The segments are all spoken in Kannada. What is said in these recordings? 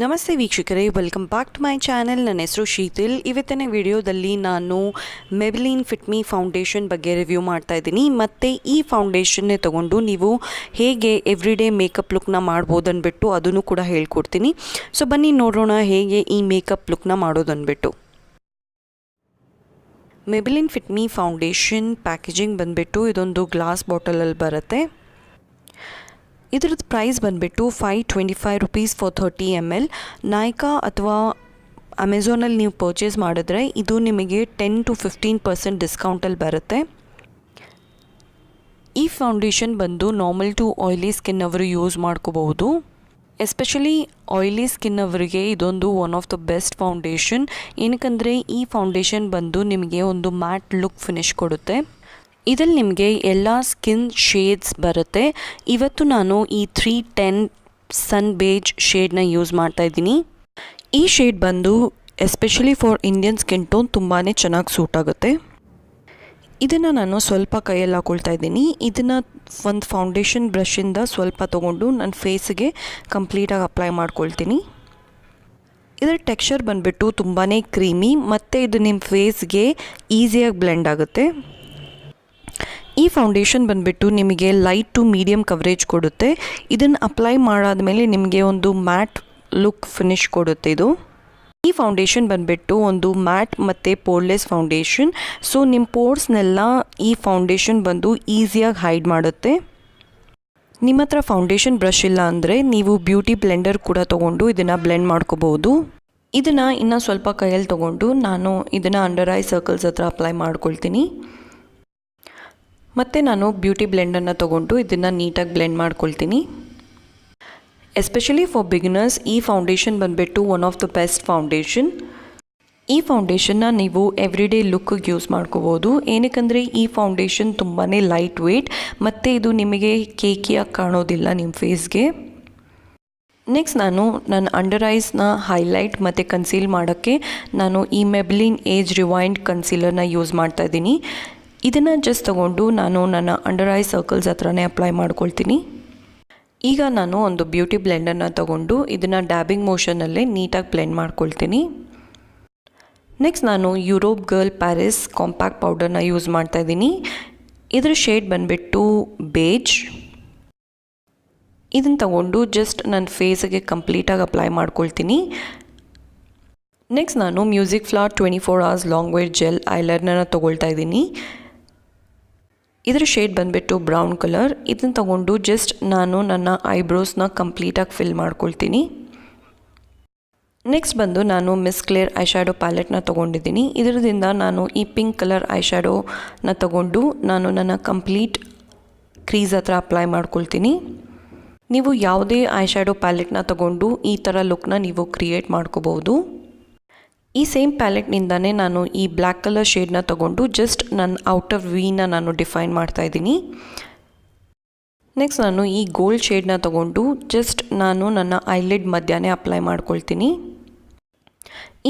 ನಮಸ್ತೆ ವೀಕ್ಷಕರೇ, welcome back to my channel. ನನ್ನ ಹೆಸರು ಶೀತಲ್. ಇವತ್ತಿನ ವಿಡಿಯೋದಲ್ಲಿ ನಾನು ಮೆಬ್ಲಿನ್ ಫಿಟ್ ಮಿ ಫೌಂಡೇಶನ್ ಬಗ್ಗೆ ರಿವ್ಯೂ ಮಾಡ್ತಾ ಇದ್ದೀನಿ. ಮತ್ತು ಈ ಫೌಂಡೇಶನ್ನೇ ತೊಗೊಂಡು ನೀವು ಹೇಗೆ ಎವ್ರಿಡೇ ಮೇಕಪ್ ಲುಕ್ನ ಮಾಡ್ಬೋದು ಅಂದ್ಬಿಟ್ಟು ಅದನ್ನು ಕೂಡ ಹೇಳ್ಕೊಡ್ತೀನಿ. ಸೊ ಬನ್ನಿ ನೋಡೋಣ ಹೇಗೆ ಈ ಮೇಕಪ್ ಲುಕ್ನ ಮಾಡೋದು ಅಂದ್ಬಿಟ್ಟು. ಮೆಬ್ಲಿನ್ ಫಿಟ್ ಮಿ ಫೌಂಡೇಶನ್ ಪ್ಯಾಕೇಜಿಂಗ್ ಬಂದುಬಿಟ್ಟು ಇದೊಂದು ಗ್ಲಾಸ್ ಬಾಟಲಲ್ಲಿ ಬರುತ್ತೆ. ಇದ್ರದ್ದು ಪ್ರೈಸ್ ಬಂದುಬಿಟ್ಟು ₹525 ಫಾರ್ 30 ml. ನಾಯ್ಕಾ ಅಥವಾ ಅಮೆಝಾನಲ್ಲಿ ನೀವು ಪರ್ಚೇಸ್ ಮಾಡಿದ್ರೆ ಇದು ನಿಮಗೆ 10 to 15% ಡಿಸ್ಕೌಂಟಲ್ಲಿ ಬರುತ್ತೆ. ಈ ಫೌಂಡೇಶನ್ ಬಂದು ನಾರ್ಮಲ್ ಟು ಆಯ್ಲಿ ಸ್ಕಿನ್ ಅವರು ಯೂಸ್ ಮಾಡ್ಕೋಬಹುದು. ಎಸ್ಪೆಷಲಿ ಆಯ್ಲಿ ಸ್ಕಿನ್ ಅವರಿಗೆ ಇದೊಂದು one of the best foundation. ಏನಕ್ಕಂದರೆ ಈ ಫೌಂಡೇಶನ್ ಬಂದು ನಿಮಗೆ ಒಂದು ಮ್ಯಾಟ್ ಲುಕ್ ಫಿನಿಶ್ ಕೊಡುತ್ತೆ. ಇದರಲ್ಲಿ ನಿಮಗೆ ಎಲ್ಲ ಸ್ಕಿನ್ ಶೇಡ್ಸ್ ಬರುತ್ತೆ. ಇವತ್ತು ನಾನು ಈ 310 ಸನ್ ಬೇಜ್ ಶೇಡ್ನ ಯೂಸ್ ಮಾಡ್ತಾಯಿದ್ದೀನಿ. ಈ ಶೇಡ್ ಬಂದು especially for Indian skin tone ತುಂಬಾ ಚೆನ್ನಾಗಿ ಸೂಟ್ ಆಗುತ್ತೆ. ಇದನ್ನು ನಾನು ಸ್ವಲ್ಪ ಕೈಯಲ್ಲಿ ಹಾಕೊಳ್ತಾ ಇದ್ದೀನಿ. ಇದನ್ನು ಒಂದು ಫೌಂಡೇಶನ್ ಬ್ರಷಿಂದ ಸ್ವಲ್ಪ ತೊಗೊಂಡು ನನ್ನ ಫೇಸ್ಗೆ ಕಂಪ್ಲೀಟಾಗಿ ಅಪ್ಲೈ ಮಾಡ್ಕೊಳ್ತೀನಿ. ಇದರ ಟೆಕ್ಸ್ಚರ್ ಬಂದುಬಿಟ್ಟು ತುಂಬಾ ಕ್ರೀಮಿ ಮತ್ತು ಇದು ನಿಮ್ಮ ಫೇಸ್ಗೆ ಈಸಿಯಾಗಿ ಬ್ಲೆಂಡ್ ಆಗುತ್ತೆ. ಈ ಫೌಂಡೇಶನ್ ಬಂದುಬಿಟ್ಟು ನಿಮಗೆ ಲೈಟ್ ಟು ಮೀಡಿಯಮ್ ಕವರೇಜ್ ಕೊಡುತ್ತೆ. ಇದನ್ನು ಅಪ್ಲೈ ಮಾಡಾದಮೇಲೆ ನಿಮಗೆ ಒಂದು ಮ್ಯಾಟ್ ಲುಕ್ ಫಿನಿಶ್ ಕೊಡುತ್ತೆ ಇದು. ಈ ಫೌಂಡೇಶನ್ ಬಂದುಬಿಟ್ಟು ಒಂದು ಮ್ಯಾಟ್ ಮತ್ತು ಪೋರ್ಲೆಸ್ ಫೌಂಡೇಶನ್. ಸೊ ನಿಮ್ಮ ಪೋರ್ಸ್ನೆಲ್ಲ ಈ ಫೌಂಡೇಶನ್ ಬಂದು ಈಸಿಯಾಗಿ ಹೈಡ್ ಮಾಡುತ್ತೆ. ನಿಮ್ಮ ಹತ್ರ ಫೌಂಡೇಶನ್ ಬ್ರಷ್ ಇಲ್ಲ ಅಂದರೆ ನೀವು ಬ್ಯೂಟಿ ಬ್ಲೆಂಡರ್ ಕೂಡ ತೊಗೊಂಡು ಇದನ್ನು ಬ್ಲೆಂಡ್ ಮಾಡ್ಕೋಬೋದು. ಇದನ್ನು ಇನ್ನೂ ಸ್ವಲ್ಪ ಕೈಯಲ್ಲಿ ತೊಗೊಂಡು ನಾನು ಇದನ್ನು ಅಂಡರ್ ಐ ಸರ್ಕಲ್ಸ್ ಹತ್ರ ಅಪ್ಲೈ ಮಾಡ್ಕೊಳ್ತೀನಿ. ಮತ್ತು ನಾನು ಬ್ಯೂಟಿ ಬ್ಲೆಂಡನ್ನು ತೊಗೊಂಡು ಇದನ್ನು ನೀಟಾಗಿ ಬ್ಲೆಂಡ್ ಮಾಡ್ಕೊಳ್ತೀನಿ. ಎಸ್ಪೆಷಲಿ ಫಾರ್ ಬಿಗಿನರ್ಸ್ ಈ ಫೌಂಡೇಶನ್ ಬಂದುಬಿಟ್ಟು one of the best foundation. ಈ ಫೌಂಡೇಶನ್ನ ನೀವು ಎವ್ರಿಡೇ ಲುಕ್ಕಿಗೆ ಯೂಸ್ ಮಾಡ್ಕೋಬೋದು. ಏನಕ್ಕಂದರೆ ಈ ಫೌಂಡೇಶನ್ ತುಂಬಾ ಲೈಟ್ ವೆಯ್ಟ್ ಮತ್ತು ಇದು ನಿಮಗೆ ಕೇಕಿಯಾಗಿ ಕಾಣೋದಿಲ್ಲ ನಿಮ್ಮ ಫೇಸ್ಗೆ. ನೆಕ್ಸ್ಟ್ ನಾನು ನನ್ನ ಅಂಡರ್ ಐಸ್ನ ಹೈಲೈಟ್ ಮತ್ತು ಕನ್ಸೀಲ್ ಮಾಡೋಕ್ಕೆ ನಾನು ಈ ಮೆಬ್ಲಿನ್ ಏಜ್ ರಿವೈಂಡ್ ಕನ್ಸೀಲರ್ನ ಯೂಸ್ ಮಾಡ್ತಾಯಿದ್ದೀನಿ. ಇದನ್ನು ಜಸ್ಟ್ ತೊಗೊಂಡು ನಾನು ನನ್ನ ಅಂಡರ್ ಐ ಸರ್ಕಲ್ಸ್ ಹತ್ರನೇ ಅಪ್ಲೈ ಮಾಡ್ಕೊಳ್ತೀನಿ. ಈಗ ನಾನು ಒಂದು ಬ್ಯೂಟಿ ಬ್ಲೆಂಡರ್ನ ತೊಗೊಂಡು ಇದನ್ನು ಡ್ಯಾಬಿಂಗ್ ಮೋಷನಲ್ಲೇ ನೀಟಾಗಿ ಬ್ಲೆಂಡ್ ಮಾಡ್ಕೊಳ್ತೀನಿ. ನೆಕ್ಸ್ಟ್ ನಾನು ಯುರೋಪ್ ಗರ್ಲ್ ಪ್ಯಾರಿಸ್ ಕಾಂಪ್ಯಾಕ್ಟ್ ಪೌಡರ್ನ ಯೂಸ್ ಮಾಡ್ತಾಯಿದ್ದೀನಿ. ಇದರ ಶೇಡ್ ಬಂದುಬಿಟ್ಟು ಬೇಜ್. ಇದನ್ನು ತಗೊಂಡು ಜಸ್ಟ್ ನನ್ನ ಫೇಸಿಗೆ ಕಂಪ್ಲೀಟಾಗಿ ಅಪ್ಲೈ ಮಾಡ್ಕೊಳ್ತೀನಿ. ನೆಕ್ಸ್ಟ್ ನಾನು music flower 24 hours long wear gel ಐಲೈನರ್ನ ತೊಗೊಳ್ತಾ ಇದ್ದೀನಿ. ಇದರ ಶೇಡ್ ಬಂದುಬಿಟ್ಟು ಬ್ರೌನ್ ಕಲರ್. ಇದನ್ನು ತೊಗೊಂಡು ಜಸ್ಟ್ ನಾನು ನನ್ನ ಐಬ್ರೋಸ್ನ ಕಂಪ್ಲೀಟಾಗಿ ಫಿಲ್ ಮಾಡ್ಕೊಳ್ತೀನಿ. ನೆಕ್ಸ್ಟ್ ಬಂದು ನಾನು ಮಿಸ್ ಕ್ಲೇರ್ ಐ ಶ್ಯಾಡೋ ಪ್ಯಾಲೆಟ್ನ ತೊಗೊಂಡಿದ್ದೀನಿ. ಇದರಿಂದ ನಾನು ಈ ಪಿಂಕ್ ಕಲರ್ ಐ ಶ್ಯಾಡೋನ ತೊಗೊಂಡು ನಾನು ನನ್ನ ಕಂಪ್ಲೀಟ್ ಕ್ರೀಸ್ ಹತ್ರ ಅಪ್ಲೈ ಮಾಡ್ಕೊಳ್ತೀನಿ. ನೀವು ಯಾವುದೇ ಐ ಶ್ಯಾಡೋ ಪ್ಯಾಲೆಟ್ನ ತೊಗೊಂಡು ಈ ಥರ ಲುಕ್ನ ನೀವು ಕ್ರಿಯೇಟ್ ಮಾಡ್ಕೋಬೋದು. ಈ ಸೇಮ್ ಪ್ಯಾಲೆಟ್ನಿಂದನೇ ನಾನು ಈ ಬ್ಲ್ಯಾಕ್ ಕಲರ್ ಶೇಡ್ನ ತೊಗೊಂಡು ಜಸ್ಟ್ ನನ್ನ ಔಟರ್ ವೀನ ನಾನು ಡಿಫೈನ್ ಮಾಡ್ತಾಯಿದ್ದೀನಿ. ನೆಕ್ಸ್ಟ್ ನಾನು ಈ ಗೋಲ್ಡ್ ಶೇಡ್ನ ತೊಗೊಂಡು ಜಸ್ಟ್ ನಾನು ನನ್ನ ಐಲಿಡ್ ಮಧ್ಯನೇ ಅಪ್ಲೈ ಮಾಡ್ಕೊಳ್ತೀನಿ.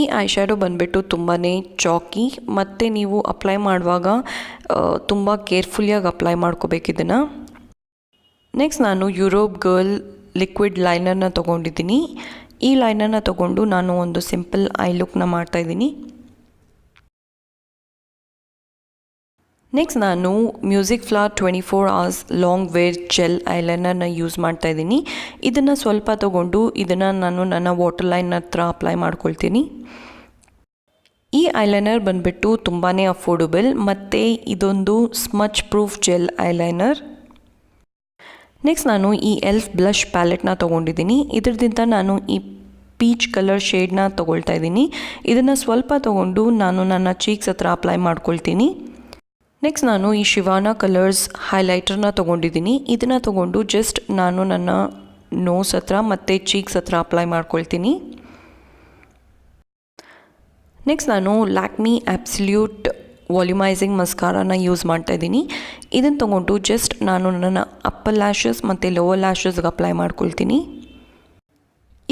ಈ ಐ ಶ್ಯಾಡೋ ಬಂದುಬಿಟ್ಟು ತುಂಬಾ ಚಾಕಿ ಮತ್ತು ನೀವು ಅಪ್ಲೈ ಮಾಡುವಾಗ ತುಂಬ ಕೇರ್ಫುಲ್ಲಿಯಾಗಿ ಅಪ್ಲೈ ಮಾಡ್ಕೋಬೇಕಿದನ್ನು. ನೆಕ್ಸ್ಟ್ ನಾನು ಯುರೋಪ್ ಗರ್ಲ್ ಲಿಕ್ವಿಡ್ ಲೈನರ್ನ ತೊಗೊಂಡಿದ್ದೀನಿ. ಈ ಲೈನರ್ನ ತೊಗೊಂಡು ನಾನು ಒಂದು ಸಿಂಪಲ್ ಐ ಲುಕ್ನ ಮಾಡ್ತಾಯಿದ್ದೀನಿ. ನೆಕ್ಸ್ಟ್ ನಾನು music flower 24 hours long wear gel ಐಲೈನರ್ನ ಯೂಸ್ ಮಾಡ್ತಾಯಿದ್ದೀನಿ. ಇದನ್ನು ಸ್ವಲ್ಪ ತೊಗೊಂಡು ಇದನ್ನು ನಾನು ನನ್ನ ವಾಟರ್ ಲೈನ್ ಹತ್ರ ಅಪ್ಲೈ ಮಾಡ್ಕೊಳ್ತೀನಿ. ಈ ಐಲೈನರ್ ಬಂದುಬಿಟ್ಟು ತುಂಬಾ ಅಫೋರ್ಡಬಲ್ ಮತ್ತು ಇದೊಂದು smudge proof gel eyeliner. Next ನಾನು ಈ ಎಲ್ಫ್ ಬ್ಲಷ್ ಪ್ಯಾಲೆಟ್ನ ತೊಗೊಂಡಿದ್ದೀನಿ. ಇದರಿಂದ ನಾನು ಈ ಪೀಚ್ ಕಲರ್ ಶೇಡ್ನ ತೊಗೊಳ್ತಾ ಇದ್ದೀನಿ. ಇದನ್ನು ಸ್ವಲ್ಪ ತೊಗೊಂಡು ನಾನು ನನ್ನ ಚೀಕ್ಸ್ ಹತ್ರ ಅಪ್ಲೈ ಮಾಡ್ಕೊಳ್ತೀನಿ. ನೆಕ್ಸ್ಟ್ ನಾನು ಈ ಶಿವಾನ ಕಲರ್ಸ್ ಹೈಲೈಟರ್ನ ತೊಗೊಂಡಿದ್ದೀನಿ. ಇದನ್ನು ತೊಗೊಂಡು ಜಸ್ಟ್ ನಾನು ನನ್ನ ನೋಸ್ ಹತ್ರ ಮತ್ತು ಚೀಕ್ಸ್ ಹತ್ರ ಅಪ್ಲೈ ಮಾಡ್ಕೊಳ್ತೀನಿ. ನೆಕ್ಸ್ಟ್ ನಾನು ಲ್ಯಾಕ್ಮಿ ಆಬ್ಸಲ್ಯೂಟ್ ವಾಲ್ಯೂಮೈಸಿಂಗ್ ಮಸ್ಕಾರಾನ ಯೂಸ್ ಮಾಡ್ತಾಯಿದ್ದೀನಿ. ಇದನ್ನು ತೊಗೊಂಡು ಜಸ್ಟ್ ನಾನು ನನ್ನ ಅಪ್ಪರ್ ಲ್ಯಾಶಸ್ ಮತ್ತು ಲೋವರ್ ಲ್ಯಾಶಸ್ಗೆ ಅಪ್ಲೈ ಮಾಡ್ಕೊಳ್ತೀನಿ.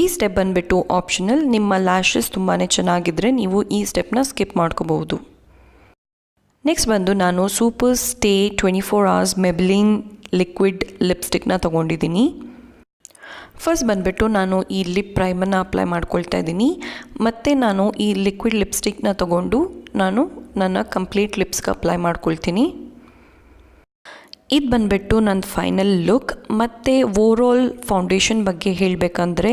ಈ ಸ್ಟೆಪ್ ಬಂದುಬಿಟ್ಟು ಆಪ್ಷನಲ್. ನಿಮ್ಮ ಲ್ಯಾಶಸ್ ತುಂಬಾ ಚೆನ್ನಾಗಿದ್ದರೆ ನೀವು ಈ ಸ್ಟೆಪ್ನ ಸ್ಕಿಪ್ ಮಾಡ್ಕೋಬಹುದು. ನೆಕ್ಸ್ಟ್ ಬಂದು ನಾನು super stay 24 hours Maybelline liquid ಲಿಪ್ಸ್ಟಿಕ್ನ ತೊಗೊಂಡಿದ್ದೀನಿ. ಫಸ್ಟ್ ಬಂದುಬಿಟ್ಟು ನಾನು ಈ ಲಿಪ್ ಪ್ರೈಮನ್ನು ಅಪ್ಲೈ ಮಾಡ್ಕೊಳ್ತಾ ಇದ್ದೀನಿ, ಮತ್ತು ನಾನು ಈ ಲಿಕ್ವಿಡ್ ಲಿಪ್ಸ್ಟಿಕ್ನ ತೊಗೊಂಡು ನಾನು ನನ್ನ ಕಂಪ್ಲೀಟ್ ಲಿಪ್ಸ್ಗೆ ಅಪ್ಲೈ ಮಾಡ್ಕೊಳ್ತೀನಿ. ಇದು ಬಂದುಬಿಟ್ಟು ನನ್ನ ಫೈನಲ್ ಲುಕ್. ಮತ್ತು ಓವರಾಲ್ ಫೌಂಡೇಶನ್ ಬಗ್ಗೆ ಹೇಳಬೇಕಂದ್ರೆ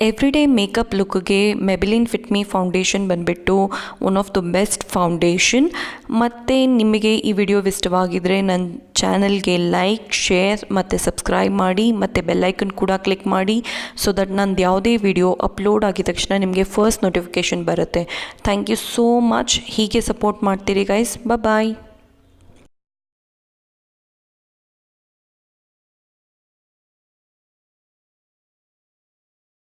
everyday makeup ಲುಕ್ಗೆ Maybelline fit me foundation ಬಂದುಬಿಟ್ಟು one of the best foundation. ಮತ್ತು ನಿಮಗೆ ಈ ವಿಡಿಯೋ ಇಷ್ಟವಾಗಿದ್ದರೆ ನನ್ನ ಚಾನಲ್ಗೆ ಲೈಕ್, ಶೇರ್ ಮತ್ತು ಸಬ್ಸ್ಕ್ರೈಬ್ ಮಾಡಿ, ಮತ್ತು ಬೆಲ್ಲೈಕನ್ ಕೂಡ ಕ್ಲಿಕ್ ಮಾಡಿ, ಸೊ ದಟ್ ನಂದು ಯಾವುದೇ ವಿಡಿಯೋ ಅಪ್ಲೋಡ್ ಆಗಿದ ತಕ್ಷಣ ನಿಮಗೆ ಫಸ್ಟ್ ನೋಟಿಫಿಕೇಷನ್ ಬರುತ್ತೆ. Thank you so much. ಹೀಗೆ ಸಪೋರ್ಟ್ ಮಾಡ್ತೀರಿ ಗೈಸ್. ಬಾಯ್.